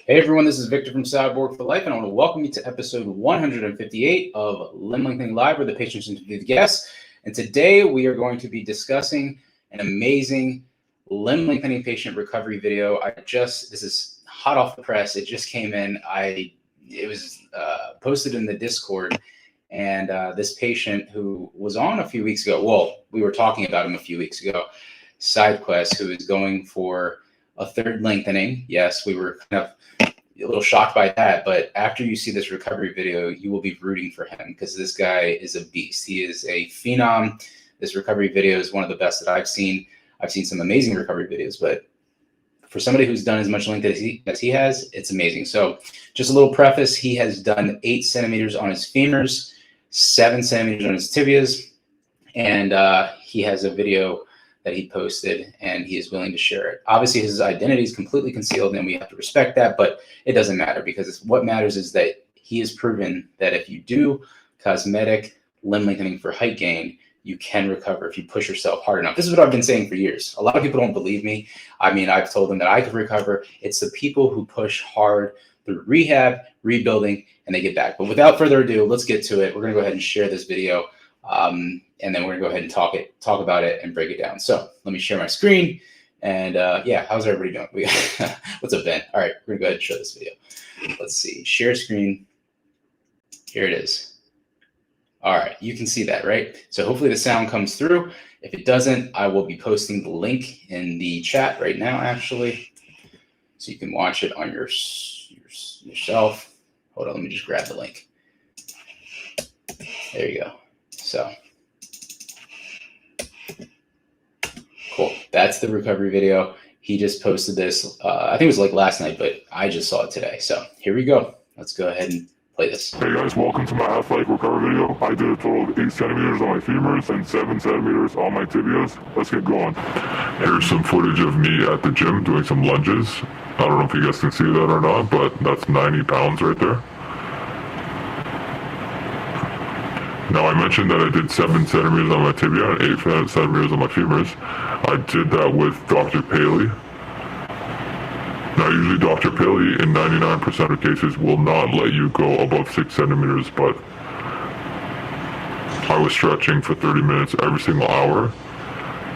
Hey everyone, this is Victor from Cyborg for Life, and I want to welcome you to episode 158 of Limb Lengthening Live, where the patients interview the guests. And today we are going to be discussing an amazing limb lengthening patient recovery video. This is hot off the press. It just came in. It was posted in the Discord, and this patient who was on a few weeks ago, well, we were talking about him a few weeks ago, SideQuest, who is going for a third lengthening. Yes, we were kind of a little shocked by that, but after you see this recovery video, you will be rooting for him because this guy is a beast. He is a phenom. This recovery video is one of the best that I've seen. I've seen some amazing recovery videos, but for somebody who's done as much length as he has, it's amazing. So just a little preface, he has done 8 centimeters on his femurs, 7 centimeters on his tibias, and he has a video that he posted, and he is willing to share it. Obviously, his identity is completely concealed, and we have to respect that, but it doesn't matter because what matters is that he has proven that if you do cosmetic limb lengthening for height gain, you can recover if you push yourself hard enough. This is what I've been saying for years. A lot of people don't believe me. I mean, I've told them that I could recover. It's the people who push hard through rehab, rebuilding, and they get back. But without further ado, let's get to it. We're gonna go ahead and share this video. And then we're gonna go ahead and talk about it and break it down. So let me share my screen. And yeah, how's everybody doing? What's up, Ben? All right, we're gonna go ahead and show this video. Let's see, share screen. Here it is. All right, you can see that, right? So hopefully the sound comes through. If it doesn't, I will be posting the link in the chat right now, actually. So you can watch it on yourself. Hold on, let me just grab the link. There you go. So cool. That's the recovery video. He just posted this. I think it was like last night, but I just saw it today. So here we go. Let's go ahead and play this. Hey guys, welcome to my athletic recovery video. I did a total of 8 centimeters on my femurs and 7 centimeters on my tibias. Let's get going. Here's some footage of me at the gym doing some lunges. I don't know if you guys can see that or not, but that's 90 pounds right there. Now, I mentioned that I did 7 centimeters on my tibia and 8 centimeters on my femurs. I did that with Dr. Paley. Now, usually Dr. Paley, in 99% of cases, will not let you go above 6 centimeters, but I was stretching for 30 minutes every single hour.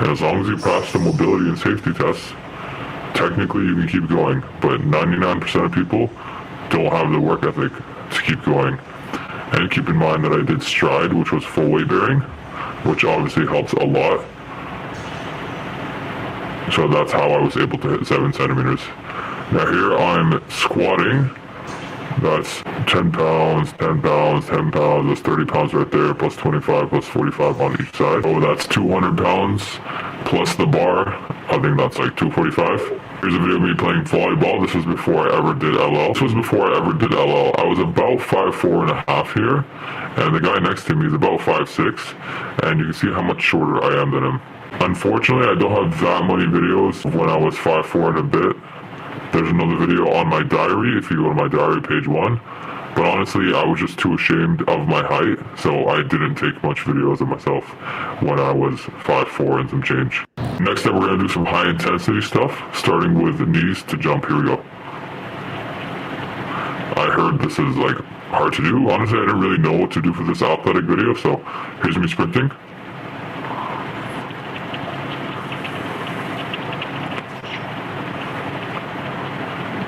And as long as you pass the mobility and safety tests, technically you can keep going, but 99% of people don't have the work ethic to keep going. And keep in mind that I did stride, which was full weight bearing, which obviously helps a lot. So that's how I was able to hit 7 centimeters. Now here I'm squatting. That's 10 pounds, 10 pounds, 10 pounds. That's 30 pounds right there, plus 25, plus 45 on each side. So that's 200 pounds plus the bar. I think that's like 245. Here's a video of me playing volleyball. This was before I ever did LL. I was about 5'4.5" here, and the guy next to me is about 5'6", and you can see how much shorter I am than him. Unfortunately, I don't have that many videos of when I was 5'4" and a bit. There's another video on my diary if you go to my diary, page 1. But honestly, I was just too ashamed of my height, so I didn't take much videos of myself when I was 5'4" and some change. Next up, we're gonna do some high intensity stuff, starting with the knees to jump. Here we go. I heard this is like hard to do. Honestly, I didn't really know what to do for this athletic video, so here's me sprinting.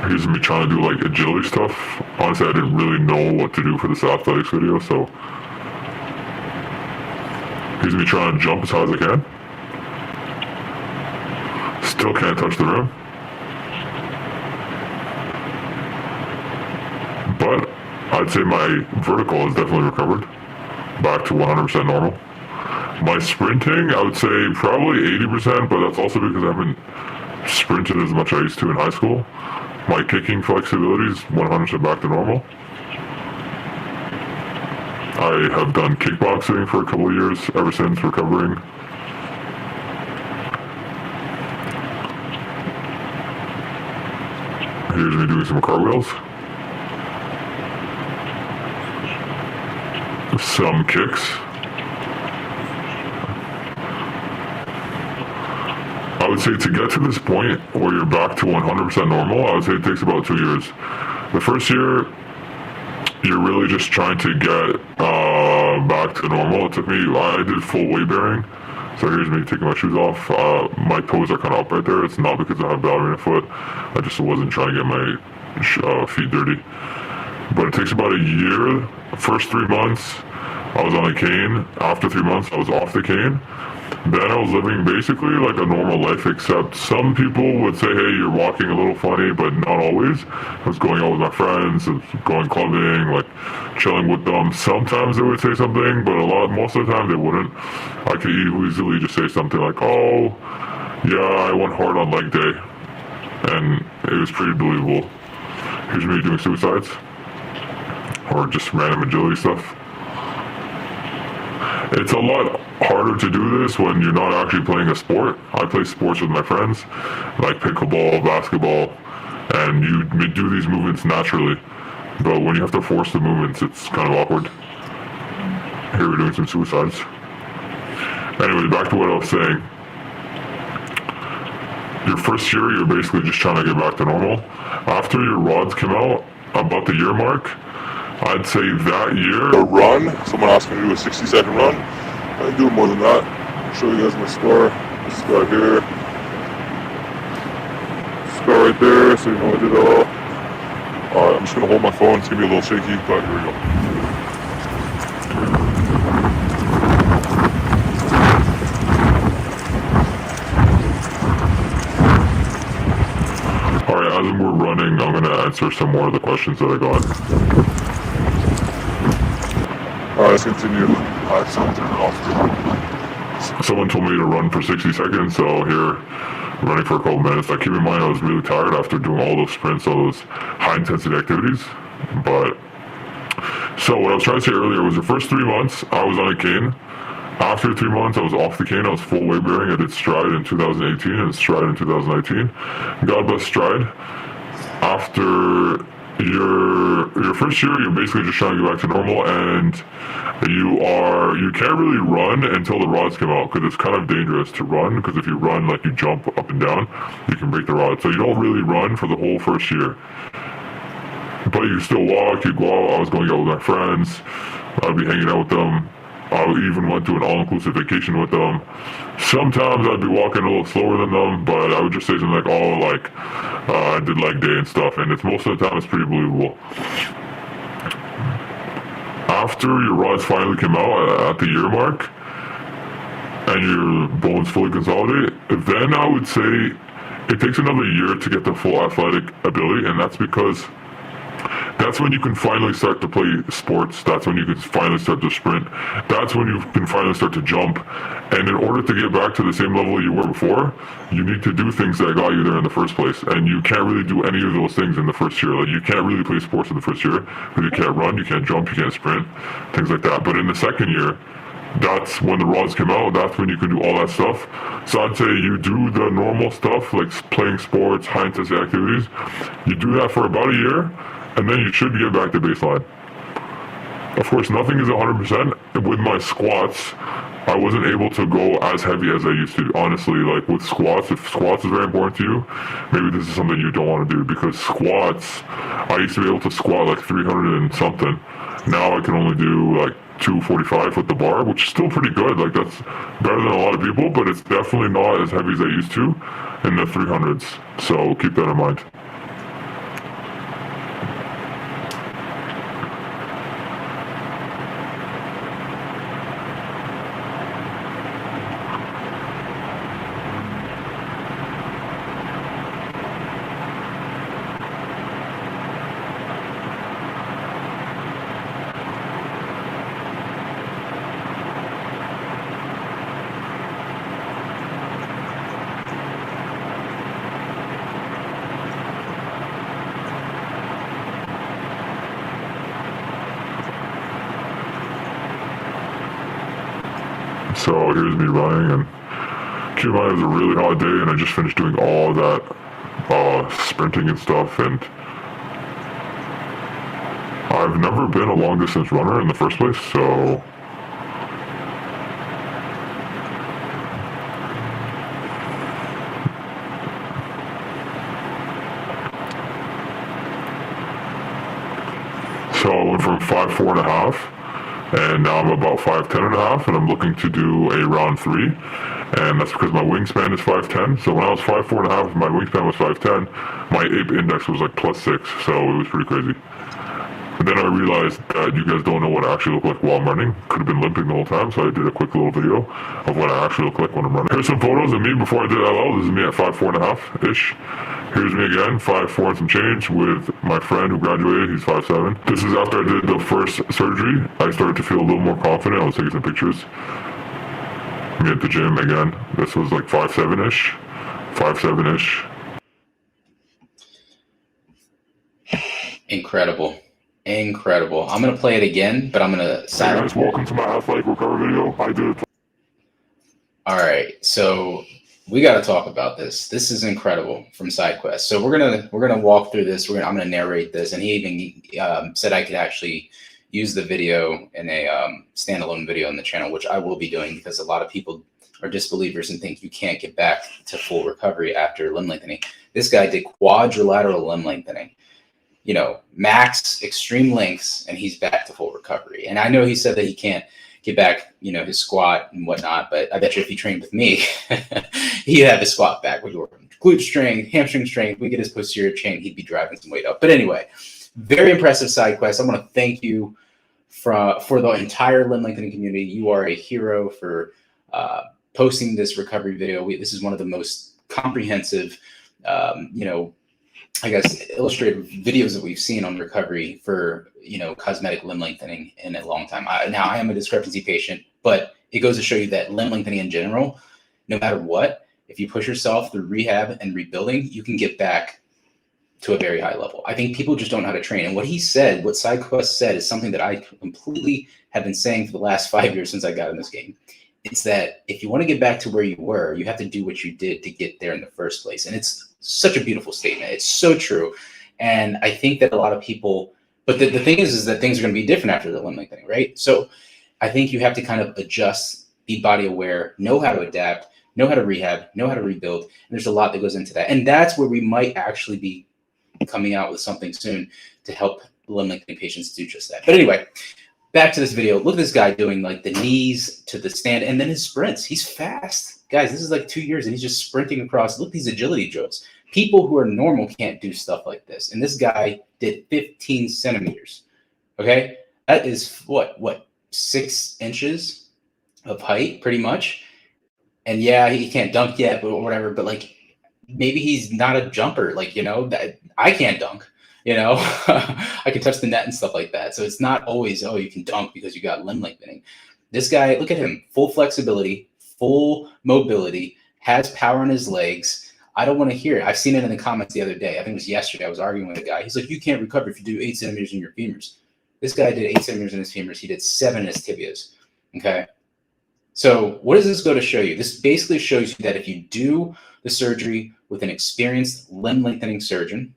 Here's me trying to do like agility stuff. Honestly, I didn't really know what to do for this athletics video, so here's me trying to jump as high as I can. Still can't touch the rim. But I'd say my vertical is definitely recovered. Back to 100% normal. My sprinting, I would say probably 80%, but that's also because I haven't sprinted as much as I used to in high school. My kicking flexibility is 100% back to normal. I have done kickboxing for a couple of years ever since recovering. Here's me doing some cartwheels. Some kicks. I would say to get to this point where you're back to 100% normal, I would say it takes about 2 years. The first year, you're really just trying to get back to normal. It took me, I did full weight bearing. So here's me taking my shoes off. My toes are kind of up right there. It's not because I have ballerina foot. I just wasn't trying to get my feet dirty. But it takes about a year. First 3 months, I was on a cane. After 3 months, I was off the cane. Then I was living basically like a normal life, except some people would say, hey, you're walking a little funny, but not always. I was going out with my friends, going clubbing, like chilling with them. Sometimes they would say something, but most of the time they wouldn't. I could easily just say something like, oh, yeah, I went hard on leg day. And it was pretty believable. Here's me doing suicides. Or just random agility stuff. It's a lot harder to do this when you're not actually playing a sport. I play sports with my friends, like pickleball, basketball, and you do these movements naturally. But when you have to force the movements, it's kind of awkward. Here we're doing some suicides. Anyway, back to what I was saying. Your first year, you're basically just trying to get back to normal. After your rods come out, about the year mark, I'd say that year, a run, someone asked me to do a 60-second run. I do more than that. I'll show you guys my score. This guy here. Scar right there, so you know I did that all. Alright, I'm just gonna hold my phone. It's gonna be a little shaky, but here we go. Alright, as we're running, I'm gonna answer some more of the questions that I got. Alright, let's continue. Someone told me to run for 60 seconds, so here, running for a couple minutes. Now keep in mind I was really tired after doing all those sprints, all those high intensity activities. But, so what I was trying to say earlier was the first 3 months, I was on a cane. After 3 months, I was off the cane. I was full weight bearing. I did Stride in 2018 and Stride in 2019. God bless Stride. After your first year, you're basically just trying to get back to normal, and you can't really run until the rods come out, because it's kind of dangerous to run, because if you run, like you jump up and down, you can break the rod. So you don't really run for the whole first year. But you still walk, you go out. I was going out with my friends. I'd be hanging out with them. I even went to an all-inclusive vacation with them. Sometimes I'd be walking a little slower than them, but I would just say something like, oh, like, I did leg day and stuff, and it's most of the time it's pretty believable. After your rods finally come out at the year mark, and your bones fully consolidate, then I would say it takes another year to get the full athletic ability, and that's because that's when you can finally start to play sports. That's when you can finally start to sprint. That's when you can finally start to jump. And in order to get back to the same level you were before, you need to do things that got you there in the first place. And you can't really do any of those things in the first year. Like, you can't really play sports in the first year because you can't run, you can't jump, you can't sprint, things like that. But in the second year, that's when the rods come out. That's when you can do all that stuff. So I'd say you do the normal stuff, like playing sports, high intensity activities. You do that for about a year, and then you should get back to baseline. Of course, nothing is 100%. With my squats, I wasn't able to go as heavy as I used to. Honestly, like with squats, if squats is very important to you, maybe this is something you don't want to do, because squats, I used to be able to squat like 300 and something. Now I can only do like 245 with the bar, which is still pretty good. Like, that's better than a lot of people, but it's definitely not as heavy as I used to in the 300s. So keep that in mind. So here's me running, and keep in mind it was a really hot day, and I just finished doing all that sprinting and stuff, and I've never been a long distance runner in the first place, so So I went from 5'4.5", and now I'm about 5'10.5", and I'm looking to do a round 3. And that's because my wingspan is 5'10". So when I was 5'4.5", my wingspan was 5'10", my ape index was like +6, so it was pretty crazy. And then I realized that you guys don't know what I actually look like while I'm running. Could have been limping the whole time, so I did a quick little video of what I actually look like when I'm running. Here's some photos of me before I did LL. This is me at 5'4.5"-ish. Here's me again, 5'4" and some change, with my friend who graduated. He's 5'7". This is after I did the first surgery. I started to feel a little more confident. I was taking some pictures. Me at the gym again. This was like 5'7"-ish. 5'7"-ish. Incredible. Incredible. I'm going to play it again, but I'm going to silence. Hey guys, welcome to my athletic recovery video. I did it. All right. So we got to talk about this. This is incredible from SideQuest. So we're gonna walk through this. I'm gonna narrate this, and he even said I could actually use the video in a standalone video on the channel, which I will be doing, because a lot of people are disbelievers and think you can't get back to full recovery after limb lengthening. This guy did quadrilateral limb lengthening, you know, max extreme lengths, and he's back to full recovery. And I know he said that he can't get back, you know, his squat and whatnot, but I bet you if he trained with me, he'd have his squat back. We'd work on glute strength, hamstring strength, we get his posterior chain, he'd be driving some weight up. But anyway, very impressive SideQuest. I want to thank you for the entire limb lengthening community. You are a hero for posting this recovery video. This is one of the most comprehensive, you know, I guess, illustrative videos that we've seen on recovery for, you know, cosmetic limb lengthening in a long time. Now, I am a discrepancy patient, but it goes to show you that limb lengthening in general, no matter what, if you push yourself through rehab and rebuilding, you can get back to a very high level. I think people just don't know how to train. And what he said, what SideQuest said, is something that I completely have been saying for the last 5 years since I got in this game. It's that if you want to get back to where you were, you have to do what you did to get there in the first place. And it's such a beautiful statement. It's so true. And I think that a lot of people, but the thing is that things are going to be different after the limb lengthening, right? So I think you have to kind of adjust, be body aware, know how to adapt, know how to rehab, know how to rebuild. And there's a lot that goes into that. And that's where we might actually be coming out with something soon to help limb lengthening patients do just that. But anyway, back to this video. Look at this guy doing like the knees to the stand and then his sprints. He's fast. Guys, this is like 2 years and he's just sprinting across. Look at these agility drills. People who are normal can't do stuff like this. And this guy did 15 centimeters. Okay? That is what, 6 inches of height, pretty much. And yeah, he can't dunk yet, but whatever. But like, maybe he's not a jumper. Like, you know, that I can't dunk. You know, I can touch the net and stuff like that. So it's not always, oh, you can dunk because you got limb lengthening. This guy, look at him, full flexibility, full mobility, has power in his legs. I don't want to hear it. I've seen it in the comments the other day. I think it was yesterday. I was arguing with a guy. He's like, you can't recover if you do 8 centimeters in your femurs. This guy did 8 centimeters in his femurs. He did 7 in his tibias. Okay. So what does this go to show you? This basically shows you that if you do the surgery with an experienced limb lengthening surgeon,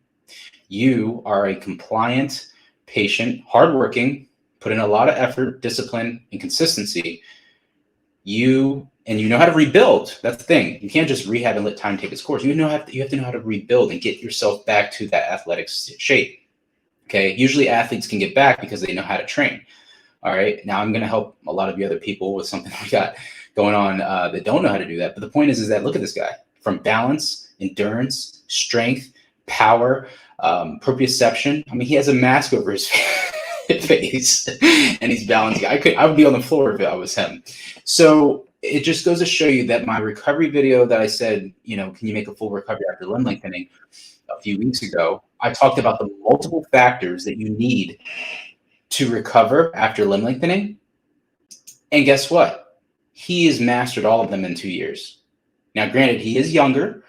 you are a compliant patient, hardworking, put in a lot of effort, discipline, and consistency. You know how to rebuild. That's the thing. You can't just rehab and let time take its course. You have to know how to rebuild and get yourself back to that athletic shape. Okay. Usually athletes can get back because they know how to train. All right. Now I'm going to help a lot of you other people with something we got going on that don't know how to do that. But the point is that look at this guy, from balance, endurance, strength, power, proprioception. I mean, he has a mask over his face and he's balancing. I would be on the floor if I was him. So it just goes to show you that my recovery video that I said, you know, can you make a full recovery after limb lengthening a few weeks ago, I talked about the multiple factors that you need to recover after limb lengthening. And guess what? He has mastered all of them in 2 years. Now, granted, he is younger,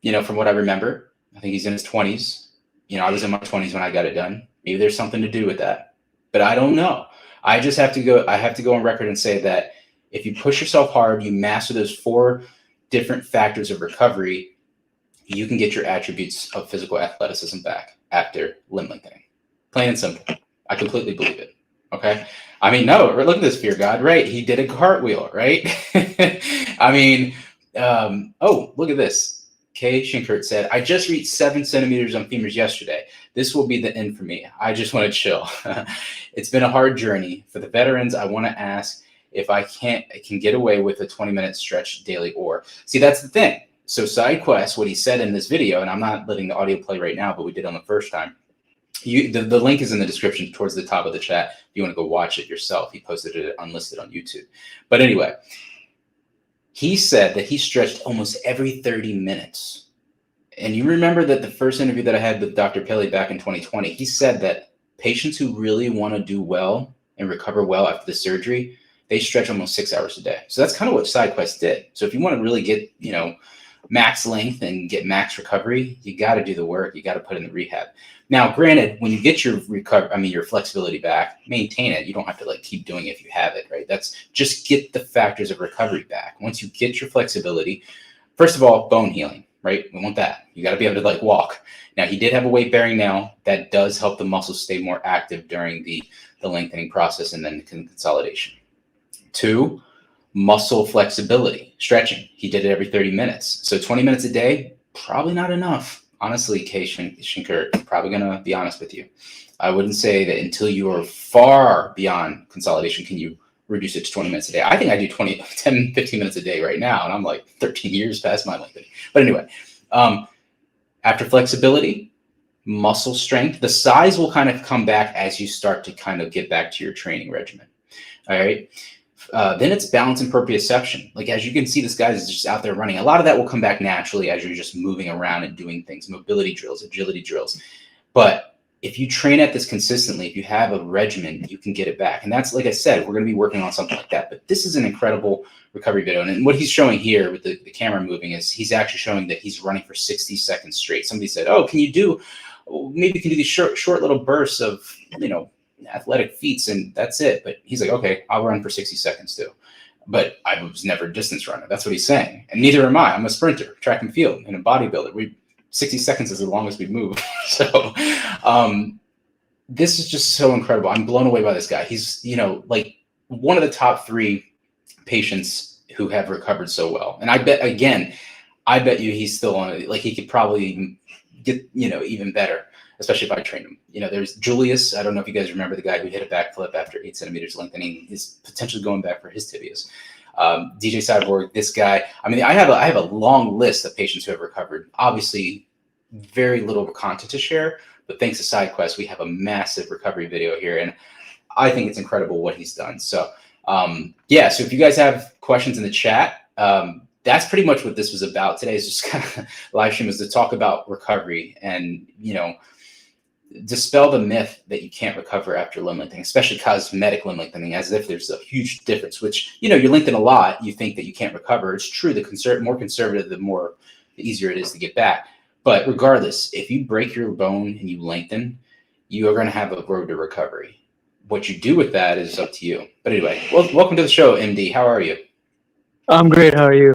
you know, from what I remember. I think he's in his 20s. You know, I was in my 20s when I got it done. Maybe there's something to do with that, but I don't know. I just have to go. I have to go on record and say that if you push yourself hard, you master those 4 different factors of recovery, you can get your attributes of physical athleticism back after limb lengthening. Plain and simple. I completely believe it. Okay. I mean, no, look at this fear god, right? He did a cartwheel, right? I mean, oh, look at this. Kay Shinkert said, I just reached 7 centimeters on femurs yesterday. This will be the end for me. I just want to chill. It's been a hard journey. For the veterans, I want to ask if I can get away with a 20-minute stretch daily or. See, that's the thing. So SideQuest, what he said in this video, and I'm not letting the audio play right now, but we did on the first time. The link is in the description towards the top of the chat. If you want to go watch it yourself, he posted it unlisted on YouTube. But anyway, he said that he stretched almost every 30 minutes. And you remember that the first interview that I had with Dr. Pillay back in 2020, he said that patients who really want to do well and recover well after the surgery, they stretch almost 6 hours a day. So that's kind of what SideQuest did. So if you want to really get, max length and get max recovery, you got to do the work. You got to put in the rehab. Now, granted, when you get your your flexibility back, maintain it. You don't have to keep doing it if you have it, right? That's just get the factors of recovery back. Once you get your flexibility, first of all, bone healing, right? We want that. You got to be able to walk. Now, he did have a weight bearing nail that does help the muscles stay more active during the lengthening process and then the consolidation. 2, muscle flexibility, stretching. He did it every 30 minutes. So 20 minutes a day, probably not enough. Honestly, Kay Shinkert, I'm probably going to be honest with you. I wouldn't say that until you are far beyond consolidation can you reduce it to 20 minutes a day. I think I do 10, 15 minutes a day right now, and I'm 13 years past my lengthening. But anyway, after flexibility, muscle strength, the size will kind of come back as you start to kind of get back to your training regimen. All right. Then it's balance and proprioception. As you can see, this guy is just out there running. A lot of that will come back naturally as you're just moving around and doing things, mobility drills, agility drills. But if you train at this consistently, if you have a regimen, you can get it back. And that's, like I said, we're going to be working on something like that. But this is an incredible recovery video. And what he's showing here with the camera moving is he's actually showing that he's running for 60 seconds straight. Somebody said, oh, maybe you can do these short little bursts of, athletic feats and that's it. But he's like, okay, I'll run for 60 seconds too. But I was never a distance runner. That's what he's saying. And neither am I. I'm a sprinter, track and field, and a bodybuilder. 60 seconds is the longest we move. So this is just so incredible. I'm blown away by this guy. He's, one of the top 3 patients who have recovered so well. And I bet you he's still on it. He could probably get, even better, especially if I train him. There's Julius. I don't know if you guys remember the guy who hit a backflip after 8 centimeters lengthening. Is potentially going back for his tibias. DJ Cyborg, this guy. I have a long list of patients who have recovered. Obviously, very little content to share, but thanks to SideQuest, we have a massive recovery video here, and I think it's incredible what he's done. So, so if you guys have questions in the chat, that's pretty much what this was about today. Is just kind of live stream is to talk about recovery and dispel the myth that you can't recover after limb lengthening, especially cosmetic limb lengthening, as if there's a huge difference. Which you lengthen a lot, you think that you can't recover. It's true. The more conservative, the easier it is to get back. But regardless, if you break your bone and you lengthen, you are going to have a road to recovery. What you do with that is up to you. But anyway, welcome to the show, MD. How are you? I'm great. How are you?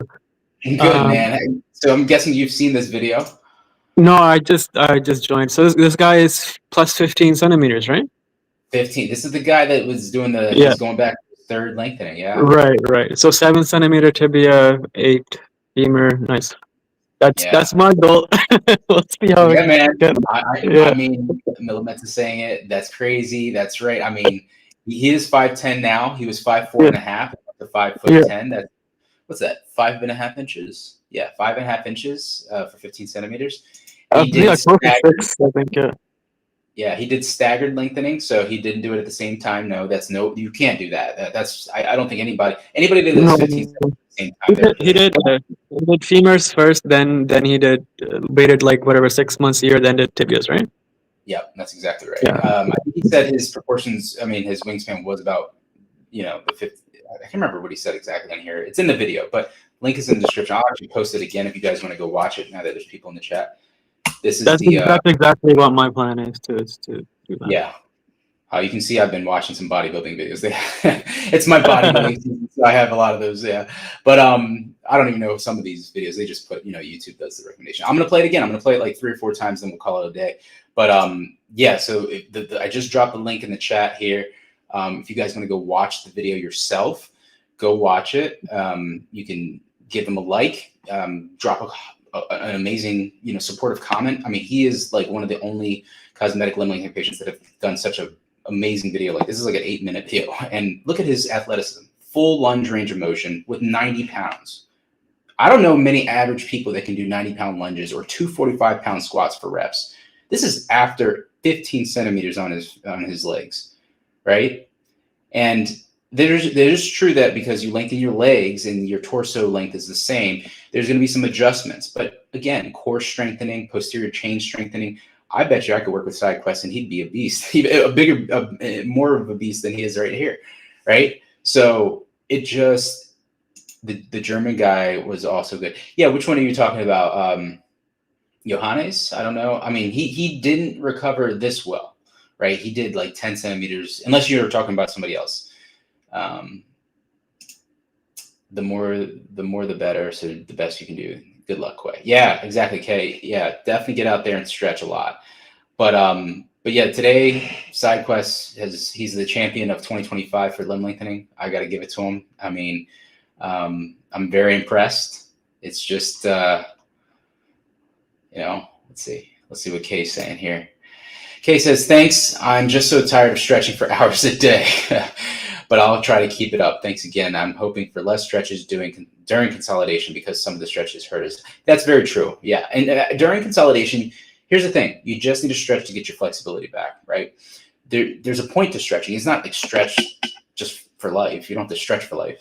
Good, man. So I'm guessing you've seen this video. No, I just joined. So this guy is plus 15 centimeters, right? 15. This is the guy that was doing he's going back to the 3rd lengthening, yeah? Right. So 7 centimeter tibia, 8 femur. Nice. That's my goal. Let's see how it man. I mean, Millimetz is saying it. That's crazy. That's right. I mean, he is 5'10" now. He was 5'4" and a half, up to 5'10". That's, what's that? 5.5 inches. Yeah, 5.5 inches for 15 centimeters. He did staggered, I think, yeah, he did staggered lengthening, so he didn't do it at the same time. No, you can't do that. That's I don't think anybody did this 15 seconds at the same time. He did femurs first, then he did waited 6 months a year, then did tibias, right? Yeah, that's exactly right. Yeah. I think he said his proportions. I mean, his wingspan was about the 50. I can't remember what he said exactly on here. It's in the video, but link is in the description. I'll actually post it again if you guys want to go watch it now that there's people in the chat. That's exactly what my plan is to do that. Yeah. You can see I've been watching some bodybuilding videos. It's my bodybuilding season, so I have a lot of those, yeah. But I don't even know some of these videos. They just put, YouTube does the recommendation. I'm going to play it again. I'm going to play it 3 or 4 times, then we'll call it a day. But so I just dropped the link in the chat here. If you guys want to go watch the video yourself, go watch it. You can give them a like, drop an amazing, supportive comment. I mean, he is like one of the only cosmetic limb lengthening patients that have done such an amazing video. Like this is like an 8-minute video, and look at his athleticism, full lunge range of motion with 90 pounds. I don't know many average people that can do 90-pound lunges or 245-pound squats for reps. This is after 15 centimeters on his legs, right? And there's true that because you lengthen your legs and your torso length is the same, there's going to be some adjustments. But again, core strengthening, posterior chain strengthening. I bet you I could work with SideQuest and he'd be a beast, more of a beast than he is right here, right? So it just, the German guy was also good. Yeah, which one are you talking about? Johannes? I don't know. I mean, he didn't recover this well, right? He did like 10 centimeters, unless you're talking about somebody else. The more the better. So the best you can do. Good luck, Quay. Yeah, exactly, Kay. Yeah, definitely get out there and stretch a lot. But yeah, today SideQuest he's the champion of 2025 for limb lengthening. I got to give it to him. I mean, I'm very impressed. It's just let's see what Kay's saying here. Kay says, thanks. I'm just so tired of stretching for hours a day. But I'll try to keep it up. Thanks again. I'm hoping for less stretches during consolidation because some of the stretches hurt us. That's very true. Yeah. And during consolidation, here's the thing. You just need to stretch to get your flexibility back, right? There's a point to stretching. It's not like stretch just for life. You don't have to stretch for life.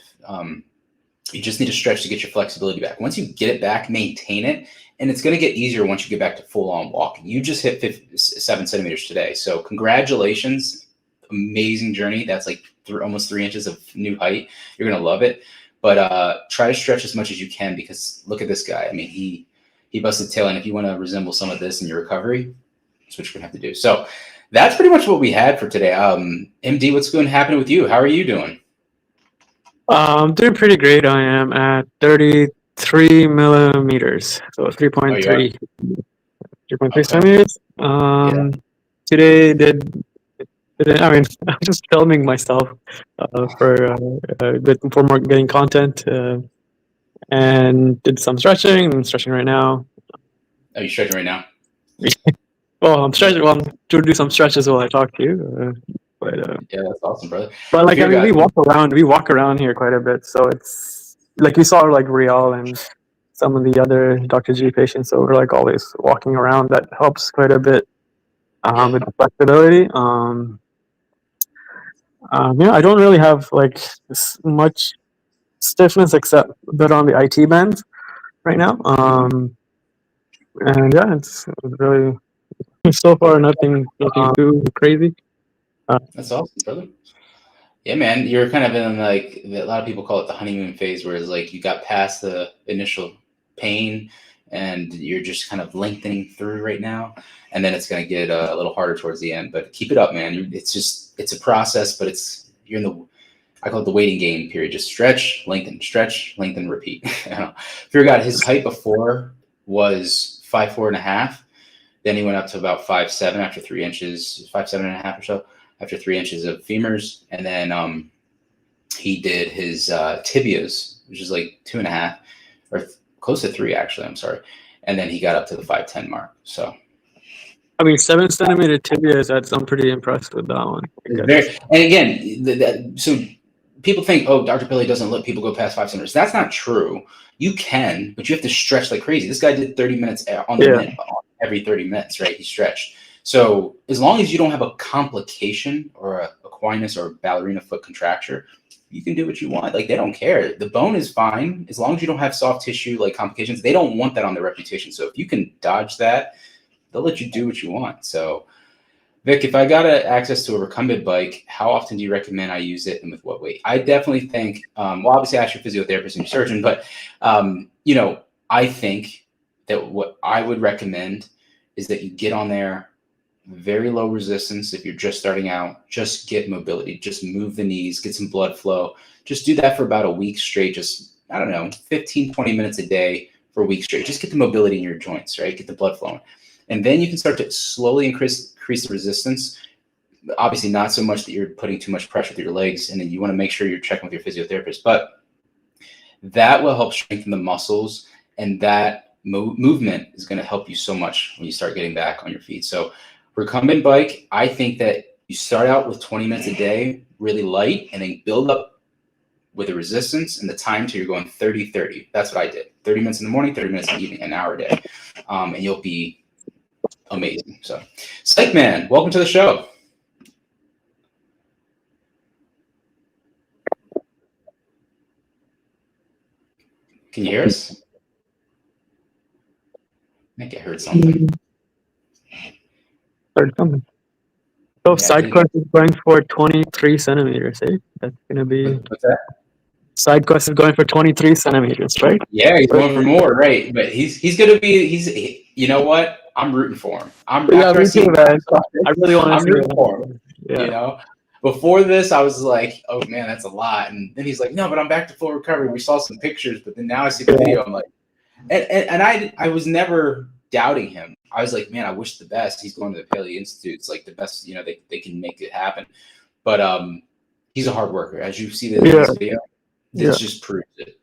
You just need to stretch to get your flexibility back. Once you get it back, maintain it. And it's going to get easier once you get back to full-on walking. You just hit 7 centimeters today. So congratulations. Amazing journey. That's like almost 3 inches of new height. You're going to love it. But try to stretch as much as you can because look at this guy. I mean, he busted tail. And if you want to resemble some of this in your recovery, that's what you're going to have to do. So that's pretty much what we had for today. MD, what's going to happen with you? How are you doing? I'm doing pretty great. I am at 33 millimeters, so 3.3. 3.3 centimeters. Today I mean, I'm just filming myself for more getting content, and did some stretching. I'm stretching right now. Are you stretching right now? Well, I'm stretching. Well, I'm to do some stretches while I talk to you. Yeah, that's awesome, brother. But like, I mean, we walk around here quite a bit, so it's like we saw like Rial and some of the other Dr. G patients, so we're like always walking around. That helps quite a bit with the flexibility. Yeah, I don't really have like much stiffness except a bit on the IT band right now. And yeah, it's really so far nothing too crazy. That's awesome, brother. Yeah, man, you're kind of in like a lot of people call it the honeymoon phase, where it's like you got past the initial pain and you're just kind of lengthening through right now, and then it's going to get a little harder towards the end. But keep it up, man. It's a process, but you're in I call it the waiting game period. Just stretch, lengthen, repeat. Fear God, his height before was 5'4.5". Then he went up to about 5'7" after 3 inches, 5'7.5" or so after 3 inches of femurs. And then he did his tibias, which is like 2.5 or close to 3, actually. I'm sorry. And then he got up to the 5'10" mark. So, I mean, 7 centimeter tibias. I'm pretty impressed with that one. And again, so people think, oh, Dr. Pillay doesn't let people go past 5 centimeters. That's not true. You can, but you have to stretch like crazy. This guy did 30 minutes on the minute, every 30 minutes, right? He stretched. So as long as you don't have a complication or a equinus or a ballerina foot contracture, you can do what you want. Like, they don't care. The bone is fine. As long as you don't have soft tissue, like complications, they don't want that on their reputation. So if you can dodge that, they'll let you do what you want. So Vic, if I got access to a recumbent bike, how often do you recommend I use it and with what weight? I definitely think, well, obviously ask your physiotherapist and your surgeon, but, I think that what I would recommend is that you get on there, very low resistance. If you're just starting out, just get mobility, just move the knees, get some blood flow. Just do that for about a week straight. Just, 15, 20 minutes a day for a week straight. Just get the mobility in your joints, right? Get the blood flowing. And then you can start to slowly increase the resistance. Obviously not so much that you're putting too much pressure through your legs, and then you want to make sure you're checking with your physiotherapist, but that will help strengthen the muscles, and that movement is going to help you so much when you start getting back on your feet. So recumbent bike, I think that you start out with 20 minutes a day, really light, and then build up with the resistance and the time till you're going 30-30. That's what I did. 30 minutes in the morning, 30 minutes in the evening, an hour a day. And you'll be amazing. So Psych Man, welcome to the show. Can you hear us? I think I heard something. Started coming. So side quest is going for 23 centimeters, eh? That's gonna be. What's that? Side quest is going for 23 centimeters, right? Yeah, he's going for more, right? But he's gonna be you know what? I'm rooting for him. Me too, man. I really want to see rooting for him. Yeah. You know, before this, I was like, oh man, that's a lot. And then he's like, no, but I'm back to full recovery. We saw some pictures, but then now I see the video. I'm like, and I was never doubting him. I was like, man, I wish the best. He's going to the Paleo Institute. It's like the best, you know, they can make it happen. But he's a hard worker. As you see this video, this just proves it.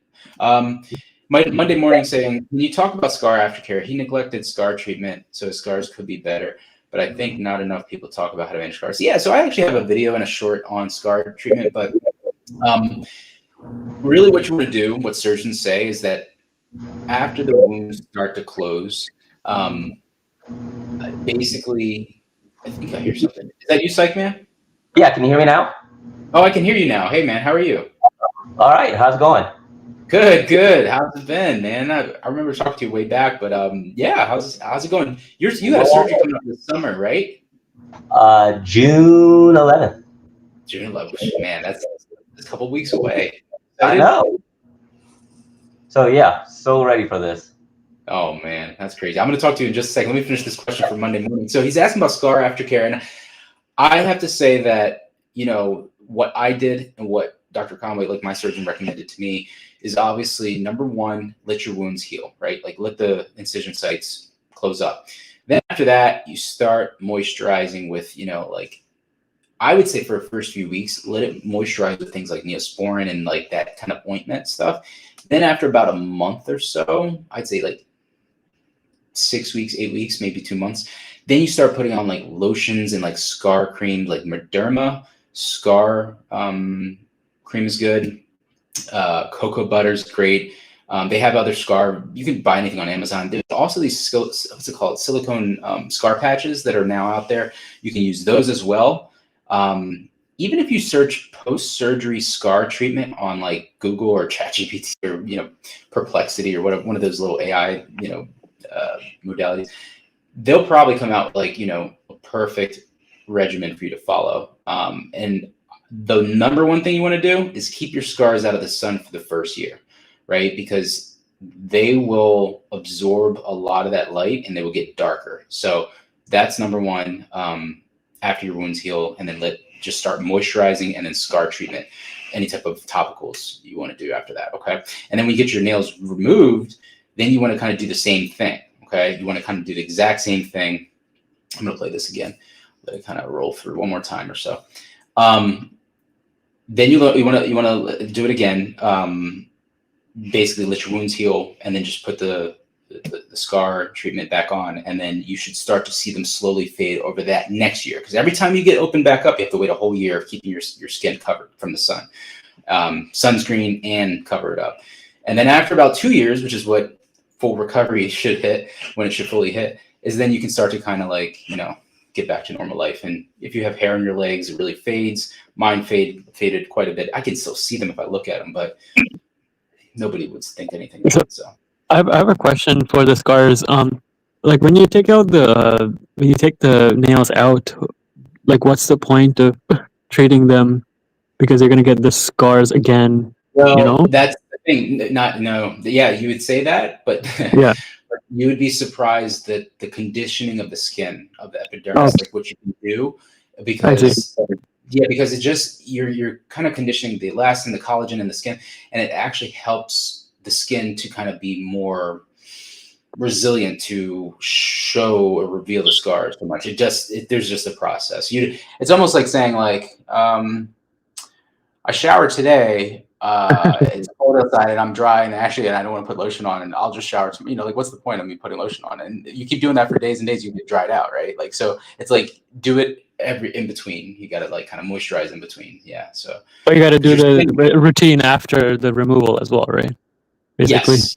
Monday morning saying, when you talk about scar aftercare, he neglected scar treatment, so his scars could be better. But I think not enough people talk about how to manage scars. Yeah, so I actually have a video and a short on scar treatment, but really what you want to do, what surgeons say, is that after the wounds start to close, basically, I think I hear something. Is that you, Psych Man? Yeah, can you hear me now? Oh, I can hear you now. Hey, man, how are you? All right, how's it going? Good. How's it been, man? I remember talking to you way back, but yeah, how's it going? You had a surgery coming up this summer, right? June 11th. June 11th. Man, that's a couple weeks away. I know. So yeah, so ready for this. Oh man, that's crazy. I'm going to talk to you in just a second. Let me finish this question for Monday morning. So he's asking about scar aftercare, and I have to say that, you know, what I did and what Dr. Conway, like my surgeon, recommended to me is obviously number one, let your wounds heal, right? Like let the incision sites close up. Then after that, you start moisturizing with, you know, like I would say for the first few weeks, let it moisturize with things like Neosporin and like that kind of ointment stuff. Then after about a month or so, I'd say like 6 weeks, 8 weeks, maybe 2 months. Then you start putting on like lotions and like scar cream, like Mederma scar cream is good. Cocoa butter is great. They have other scar. You can buy anything on Amazon. There's also these silicone scar patches that are now out there. You can use those as well. Even if you search post-surgery scar treatment on like Google or ChatGPT or, you know, Perplexity or whatever, one of those little AI, you know, modalities, they'll probably come out with like, you know, a perfect regimen for you to follow. And the number one thing you want to do is keep your scars out of the sun for the first year, right? Because they will absorb a lot of that light and they will get darker. So that's number one, after your wounds heal, and then just start moisturizing and then scar treatment, any type of topicals you want to do after that, okay? And then when you get your nails removed, then you want to kind of do the same thing, okay? You want to kind of do the exact same thing. I'm going to play this again. Let it kind of roll through one more time or so. Then you want to do it again. Basically, let your wounds heal, and then just put the scar treatment back on, and then you should start to see them slowly fade over that next year. Because every time you get opened back up, you have to wait a whole year of keeping your skin covered from the sun, sunscreen, and cover it up. And then after about 2 years, which is what full recovery should hit, when it should fully hit, is then you can start to kind of like, you know, get back to normal life. And if you have hair on your legs, it really fades. Mine faded quite a bit. I can still see them if I look at them, but nobody would think anything of it. So I have a question for the scars. Like when you take the nails out, like what's the point of treating them? Because you're gonna get the scars again. Well, you know? That's the thing. Yeah, you would say that, but yeah. You would be surprised that the conditioning of the skin, of the epidermis, like what you can do, because because it just you're kind of conditioning the elastin, the collagen in the skin, and it actually helps the skin to kind of be more resilient to show or reveal the scars so much. There's just a process. It's almost like saying like, I showered today. It's cold outside and I'm dry and ashy and I don't want to put lotion on, and I'll just shower. Like, what's the point of me putting lotion on? And you keep doing that for days and days, you get dried out, right? Like, so it's like do it in between. You got to like kind of moisturize in between. Yeah. So. But you got to do the routine after the removal as well, right? Basically. Yes.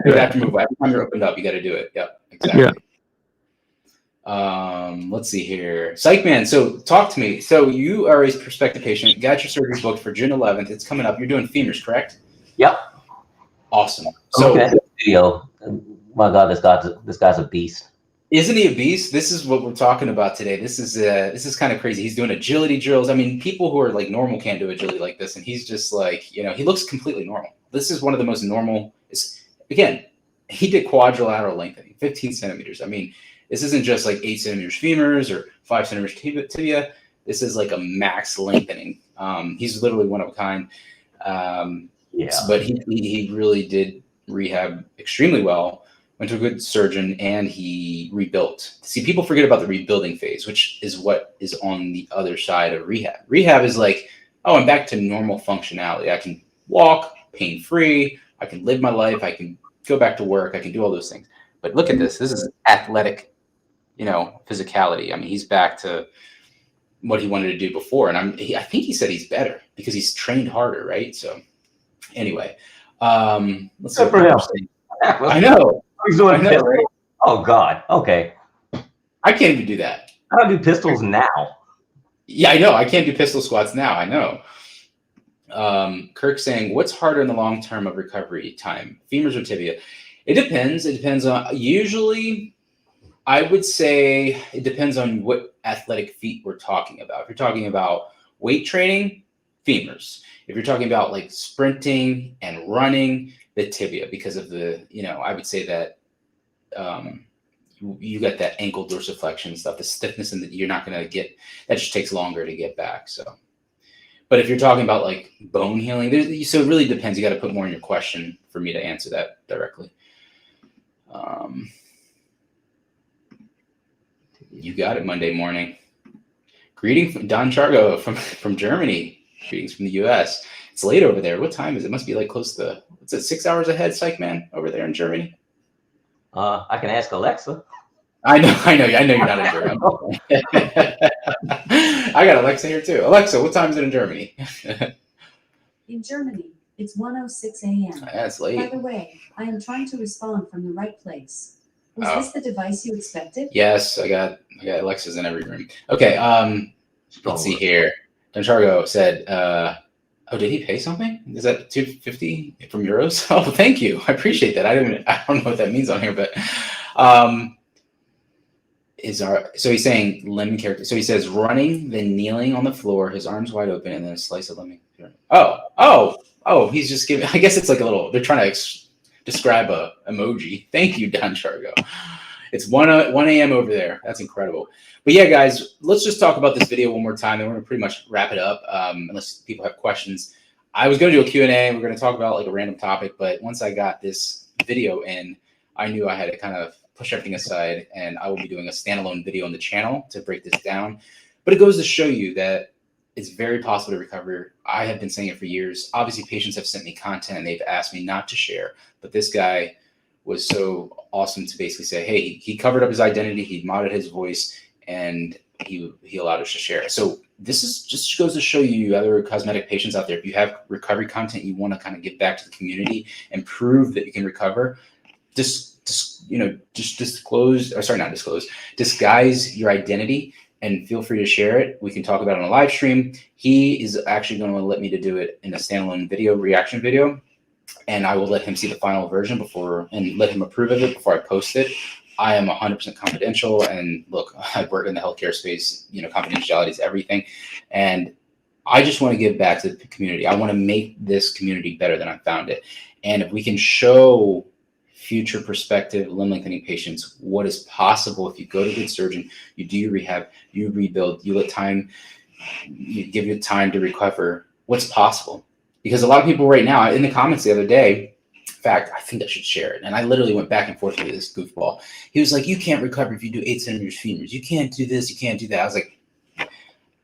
After removal, every time you're opened up, you got to do it. Yep. Exactly. Yeah. Let's see here. Psych man, so talk to me. So you are a prospective patient, got your surgery booked for June 11th. It's coming up. You're doing femurs, correct? Yep. Awesome. So video. My God, this guy's a beast. Isn't he a beast? This is what we're talking about today. This is kind of crazy. He's doing agility drills. I mean, people who are like normal can't do agility like this, and he's just like, he looks completely normal. This is one of the most normal. Again, he did quadrilateral lengthening, 15 centimeters. I mean, this isn't just like 8 centimeters femurs or 5 centimeters tibia. This is like a max lengthening. He's literally one of a kind. But he really did rehab extremely well. Went to a good surgeon and he rebuilt. See, people forget about the rebuilding phase, which is what is on the other side of rehab. Rehab is like, oh, I'm back to normal functionality. I can walk pain-free. I can live my life. I can go back to work. I can do all those things. But look at this. This is athletic, physicality. I mean, he's back to what he wanted to do before. And I think he said he's better because he's trained harder, right? So anyway, let's see. I know. He's doing pistols. Right? Oh God. Okay. I can't even do that. I don't do pistols now. Yeah, I know. I can't do pistol squats now. I know. Kirk saying, what's harder in the long term of recovery time, femurs or tibia? It depends. It depends on, usually I would say it depends on what athletic feat we're talking about. If you're talking about weight training, femurs. If you're talking about like sprinting and running, the tibia, because of the, I would say that you got that ankle dorsiflexion stuff, the stiffness, and you're not going to get, that just takes longer to get back. So, but if you're talking about like bone healing, so it really depends. You got to put more in your question for me to answer that directly. You got it. Monday morning. Greeting from Don Chargo from Germany. Greetings from the U.S. It's late over there. What time is it? It must be like close to, what's it, 6 hours ahead, Psych Man, over there in Germany? I can ask Alexa. I know you're not in Germany. I got Alexa here too. Alexa, what time is it in Germany? In Germany, it's 1:06 a.m. That's late. By the way, I am trying to respond from the right place. Was this the device you expected? Yes, I got Alexas in every room. Okay, let's see here. Don Chargo said, oh, did he pay something? Is that 250 from euros? Oh, thank you. I appreciate that. I don't know what that means on here, but so he's saying lemon character. So he says running, then kneeling on the floor, his arms wide open, and then a slice of lemon. Oh, he's just giving, I guess it's like a little, they're trying to describe a emoji. Thank you, Don Chargo. It's 1 a.m. over there. That's incredible. But yeah, guys, let's just talk about this video one more time, and we're going to pretty much wrap it up unless people have questions. I was going to do a Q&A. We're going to talk about like a random topic, but once I got this video in, I knew I had to kind of push everything aside, and I will be doing a standalone video on the channel to break this down. But it goes to show you that it's very possible to recover. I have been saying it for years. Obviously, patients have sent me content, and they've asked me not to share, but this guy was so awesome to basically say, hey, he covered up his identity, he modded his voice, and he allowed us to share it. So this is just goes to show you other cosmetic patients out there, if you have recovery content you want to kind of give back to the community and prove that you can recover, disguise your identity and feel free to share it. We can talk about it on a live stream. He is actually going to let me to do it in a standalone video, reaction video. And I will let him see the final version and let him approve of it before I post it. I am 100% confidential. And look, I work in the healthcare space, confidentiality is everything. And I just want to give back to the community. I want to make this community better than I found it. And if we can show future prospective limb lengthening patients what is possible if you go to a good surgeon, you do your rehab, you rebuild, you give it time to recover, what's possible. Because a lot of people right now in the comments the other day, in fact, I think I should share it. And I literally went back and forth with this goofball. He was like, you can't recover if you do 8 centimeters femurs. You can't do this, you can't do that. I was like,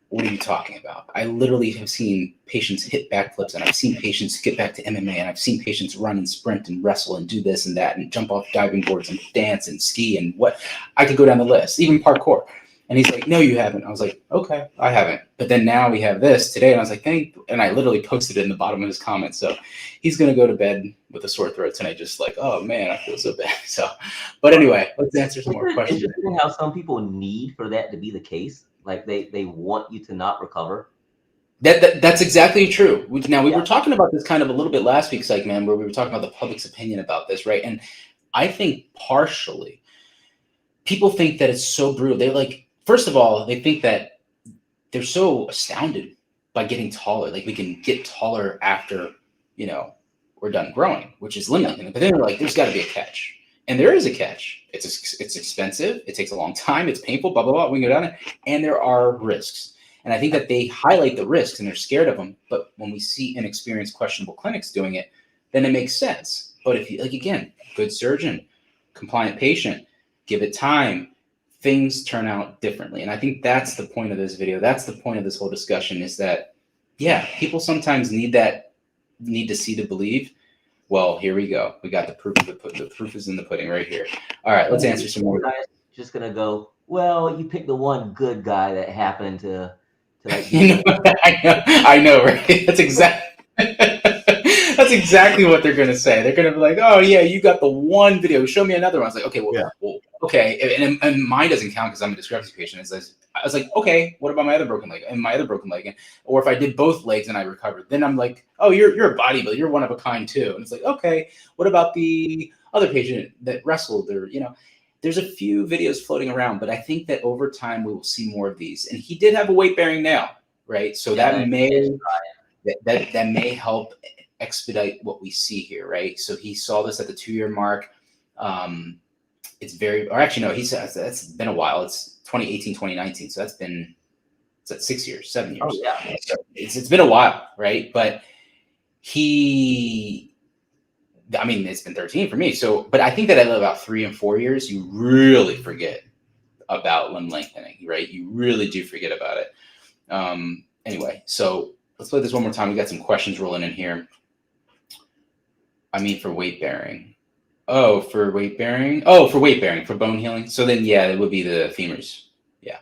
what are you talking about? I literally have seen patients hit backflips, and I've seen patients get back to MMA, and I've seen patients run and sprint and wrestle and do this and that and jump off diving boards and dance and ski and what. I could go down the list, even parkour. And he's like, no, you haven't. I was like, okay, I haven't. But then now we have this today. And I was like, and I literally posted it in the bottom of his comments. So he's going to go to bed with a sore throat tonight, just like, oh man, I feel so bad. So, but anyway, let's answer some more questions. It's interesting how some people need for that to be the case. Like they want you to not recover. That's exactly true. Now, we were talking about this kind of a little bit last week, Psych Man, where we were talking about the public's opinion about this, right? And I think partially people think that it's so brutal. They're like, first of all, they think that they're so astounded by getting taller. Like we can get taller after, we're done growing, which is limb lengthening. But then they're like, there's got to be a catch. And there is a catch. It's expensive. It takes a long time. It's painful, blah, blah, blah. We can go down it. And there are risks. And I think that they highlight the risks and they're scared of them. But when we see inexperienced, questionable clinics doing it, then it makes sense. But if you, again, good surgeon, compliant patient, give it time, things turn out differently. And I think that's the point of this video. That's the point of this whole discussion is that, people sometimes need to see to believe. Well, here we go. We got the proof of the proof is in the pudding right here. All right, let's answer some more. Just gonna go, well, you picked the one good guy that happened to like I know, right? That's exactly what they're gonna say. They're gonna be like, oh yeah, you got the one video. Show me another one. I was like, okay, well okay. And mine doesn't count because I'm a discrepancy patient. I was like, okay, what about my other broken leg and my other broken leg? Or if I did both legs and I recovered, then I'm like, oh, you're a bodybuilder. You're one of a kind too. And it's like, okay, what about the other patient that wrestled or, there's a few videos floating around, but I think that over time we will see more of these. And he did have a weight-bearing nail, right? So that may help expedite what we see here, right? So he saw this at the 2-year mark. It's he says that's been a while. It's 2018, 2019. So that's 6 years, 7 years. Oh, yeah. So it's been a while, right? But it's been 13 for me. So, but I think that at about 3 and 4 years, you really forget about limb lengthening, right? You really do forget about it. Anyway, so let's play this one more time. We got some questions rolling in here. For weight bearing. For weight bearing. For bone healing. So then, it would be the femurs. Yeah.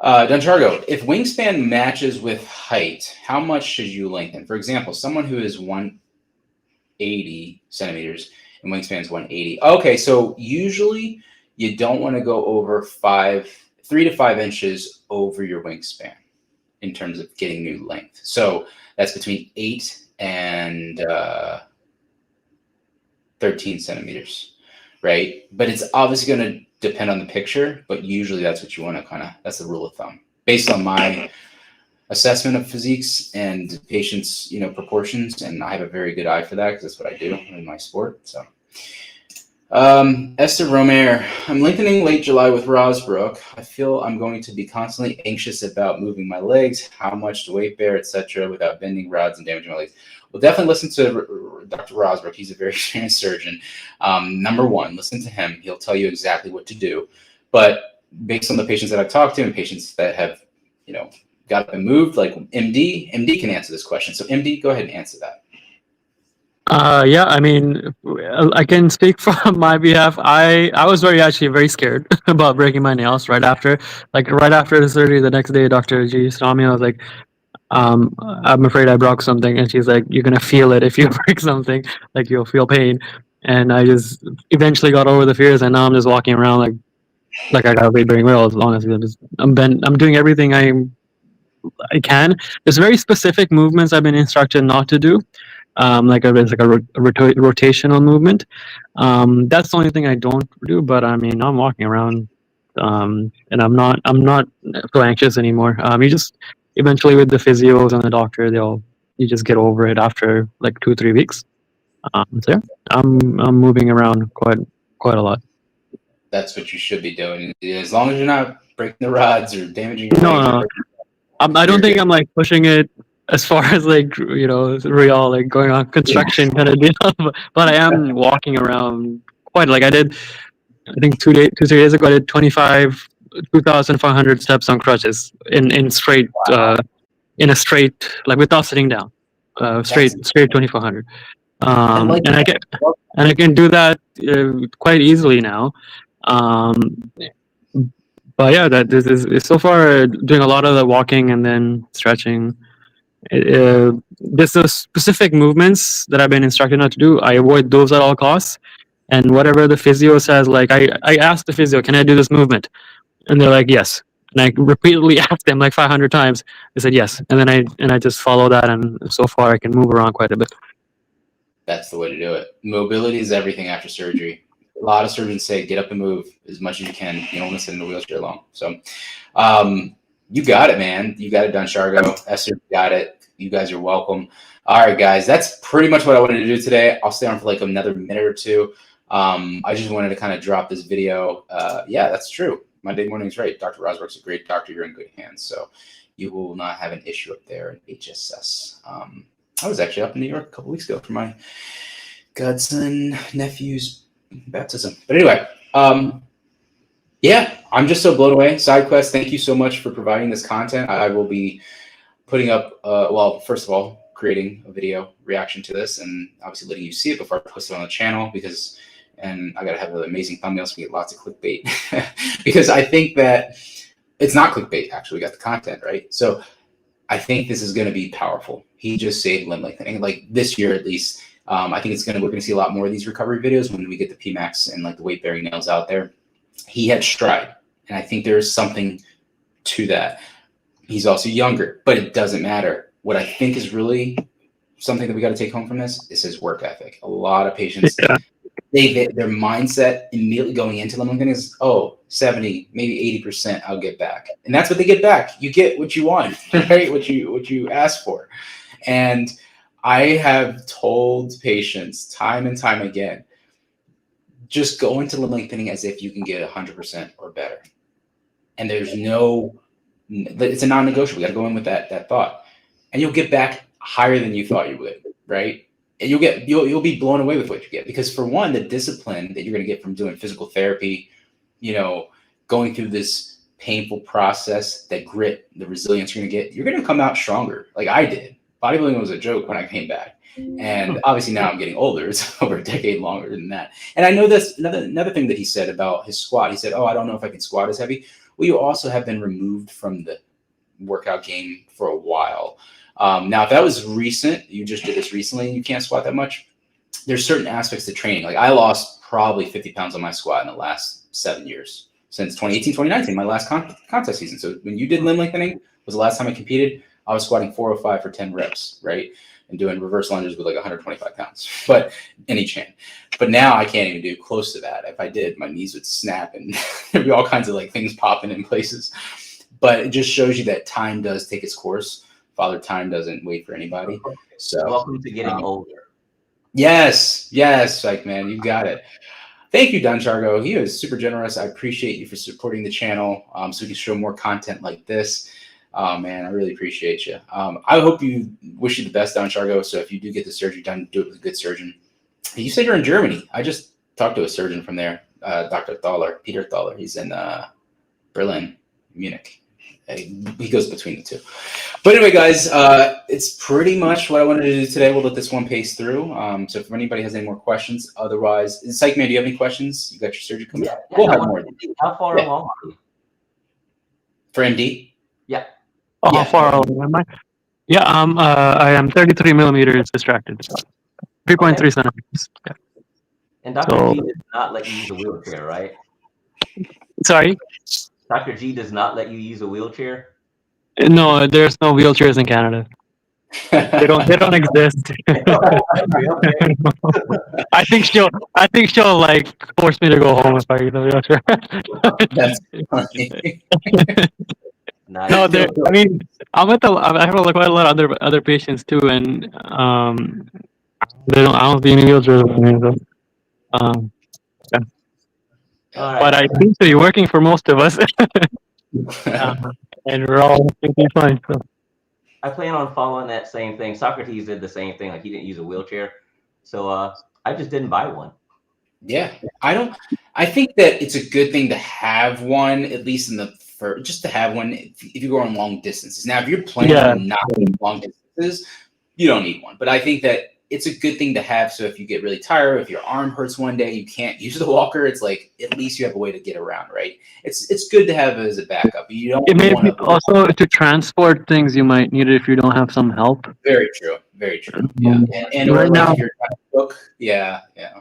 Donchargo, if wingspan matches with height, how much should you lengthen? For example, someone who is 180 centimeters and wingspan is 180. Okay, so usually you don't want to go over 3 to 5 inches over your wingspan in terms of getting new length. So that's between 8 and 13 centimeters, right? But it's obviously going to depend on the picture, but usually that's what you want to that's the rule of thumb. Based on my assessment of physiques and patients, proportions, and I have a very good eye for that because that's what I do in my sport. So, Esther Romer, I'm lengthening late July with Rosbrook. I feel I'm going to be constantly anxious about moving my legs, how much to weight bear, etc., without bending rods and damaging my legs. Well, definitely listen to Dr. Rosbrook. He's a very experienced surgeon. Number one, listen to him. He'll tell you exactly what to do. But based on the patients that I've talked to and patients that have, got up and moved, like MD can answer this question. So MD, go ahead and answer that. I can speak from my behalf. I was actually very scared about breaking my nails right after the surgery. The next day, Dr. G saw me. I was like, I'm afraid I broke something. And she's like, you're going to feel it if you break something, like you'll feel pain. And I just eventually got over the fears. And now I'm just walking around like I got weight bearing wheels. Honestly, I'm doing everything I can. There's very specific movements I've been instructed not to do. Rotational movement. That's the only thing I don't do. But I'm walking around, and I'm not so anxious anymore. You just eventually with the physios and the doctor, you just get over it after like 2-3 weeks. I'm moving around quite a lot. That's what you should be doing, as long as you're not breaking the rods or damaging your legs. I don't think I'm like pushing it as far as real going on construction kind of deal. But I am walking around quite. I did, I think 2-3 days ago, I did 25 2,500 steps on crutches in straight in a straight, like without sitting down, straight 2,400. And I can do that quite easily now. But yeah, that this is so far doing a lot of the walking and then stretching. There's those specific movements that I've been instructed not to do. I avoid those at all costs. And whatever the physio says, like I asked the physio, can I do this movement? And they're like, yes. And I repeatedly asked them like 500 times. They said yes. And then I just follow that. And so far I can move around quite a bit. That's the way to do it. Mobility is everything after surgery. A lot of surgeons say get up and move as much as you can. You don't want to sit in a wheelchair long. So you got it, man. You got it done, Shargo. Esther got it. You guys are welcome. All right, guys. That's pretty much what I wanted to do today. I'll stay on for like another minute or two. I just wanted to kind of drop this video. Yeah, that's true. Monday morning is right. Dr. Rosberg's a great doctor. You're in good hands. So you will not have an issue up there in HSS. I was actually up in New York a couple weeks ago for my godson nephew's baptism. But anyway, yeah, I'm just so blown away. SideQuest, thank you so much for providing this content. I will be putting up, well, first of all, creating a video reaction to this and obviously letting you see it before I post it on the channel because, and I got to have an amazing thumbnail so we get lots of clickbait because I think that it's not clickbait, actually. We got the content, right? So I think this is going to be powerful. He just saved limb lengthening, like this year at least. I think we're going to see a lot more of these recovery videos when we get the PMAX and like the weight bearing nails out there. He had stride, and I think there's something to that. He's also younger, but it doesn't matter. What I think is really something that we got to take home from this is his work ethic. A lot of patients, their mindset immediately going into limb lengthening is, 70, maybe 80%, I'll get back. And that's what they get back. You get what you want, right? What you ask for. And I have told patients time and time again, just go into limb lengthening as if you can get 100% or better. And there's it's a non-negotiable. You got to go in with that thought. And you'll get back higher than you thought you would, right? And you'll be blown away with what you get. Because for one, the discipline that you're going to get from doing physical therapy, going through this painful process, that grit, the resilience you're going to come out stronger. Like I did. Bodybuilding was a joke when I came back. And obviously now I'm getting older. It's over a decade longer than that. And I know that's another thing that he said about his squat. He said, I don't know if I can squat as heavy. Well, you also have been removed from the workout game for a while. Now, if that was recent, you just did this recently and you can't squat that much, there's certain aspects to training. Like I lost probably 50 pounds on my squat in the last 7 years. Since 2018, 2019, my last contest season. So when you did limb lengthening, was the last time I competed, I was squatting 405 for 10 reps, right? And doing reverse lunges with like 125 pounds, but in each hand. But now I can't even do close to that. If I did, my knees would snap and there'd be all kinds of like things popping in places. But it just shows you that time does take its course. Father Time doesn't wait for anybody. So welcome to getting older. Yes, like man, you got it. Thank you, Don Chargo. He was super generous. I appreciate you for supporting the channel so we can show more content like this. Man, I really appreciate you. I hope wish you the best, Don Chargo. So if you do get the surgery done, do it with a good surgeon. You said you're in Germany. I just talked to a surgeon from there, Dr. Thaler, Peter Thaler. He's in Berlin, Munich. He goes between the two. But anyway, guys, it's pretty much what I wanted to do today. We'll let this one pace through. So if anybody has any more questions, otherwise, Psych Man, do you have any questions? You got your surgery coming up? We'll have more. How far along are you? For MD? Yeah. How far along am I? Yeah, I am 33 millimeters distracted. 3.3 centimeters. Yeah. And Dr. G does not let you use a wheelchair, right? Sorry? Dr. G does not let you use a wheelchair? No, there's no wheelchairs in Canada. They don't exist. I think she'll like force me to go home if I use a wheelchair. That's funny. No, I mean, I have quite a lot of other patients too, and I don't see any wheelchairs. Yeah. Right. But I think so. You're working for most of us, and we're all thinking fine. So. I plan on following that same thing. Socrates did the same thing. Like he didn't use a wheelchair, so I just didn't buy one. Yeah, I think that it's a good thing to have one, at least just to have one if you go on long distances. Now, if you're planning on not going long distances, you don't need one. But I think that it's a good thing to have. So if you get really tired, if your arm hurts one day, you can't use the walker. It's like at least you have a way to get around, right? It's good to have as a backup. You don't It may want be to. also to transport things you might need it if you don't have some help. Very true. Very true. Yeah, and or Right like now, if you're trying to cook. Yeah, yeah.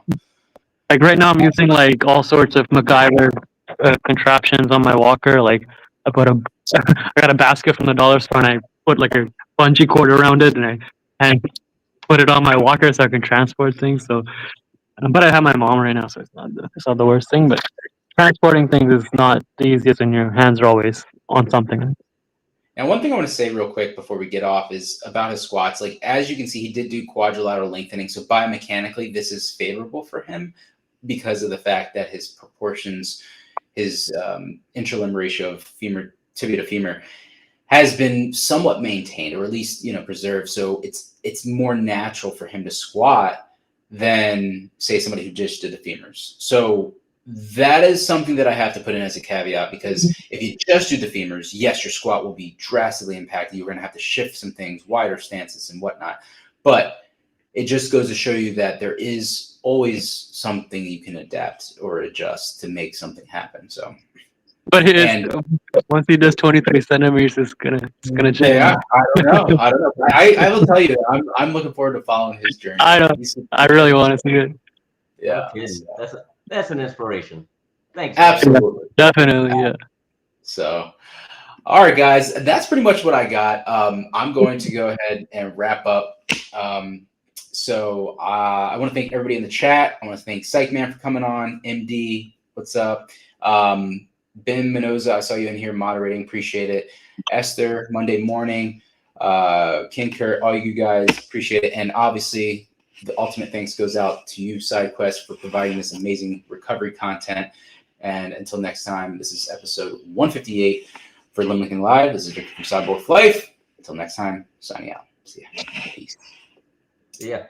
like right now, I'm using like all sorts of MacGyver contraptions on my walker. Like I I got a basket from the dollar store and I put like a bungee cord around it and put it on my walker so I can transport things. So, but I have my mom right now, so it's not the worst thing. But transporting things is not the easiest when your hands are always on something. Now, one thing I want to say real quick before we get off is about his squats. Like, as you can see, he did do quadrilateral lengthening. So biomechanically, this is favorable for him because of the fact that his proportions, his interlimb ratio of tibia to femur has been somewhat maintained, or at least, preserved. So it's more natural for him to squat than, say, somebody who just did the femurs. So that is something that I have to put in as a caveat, because if you just do the femurs, yes, your squat will be drastically impacted. You're going to have to shift some things, wider stances and whatnot. But it just goes to show you that there is always something you can adapt or adjust to make something happen. So, but once he does 23 centimeters, it's gonna change. Yeah, I don't know. I will tell you, I'm looking forward to following his journey. I really want to see it. Yeah, That's an inspiration. Thanks. absolutely, definitely, yeah. So, all right, guys, that's pretty much what I got. I'm going to go ahead and wrap up. So I want to thank everybody in the chat. I want to thank Psychman for coming on. MD, what's up? Ben Mendoza, I saw you in here moderating. Appreciate it. Esther, Monday morning. King Kurt, all you guys, appreciate it. And obviously, the ultimate thanks goes out to you, SideQuest, for providing this amazing recovery content. And until next time, this is episode 158 for Limb Lengthening Live. This is Victor from Cyborg for Life. Until next time, signing out. See ya. Peace. Yeah.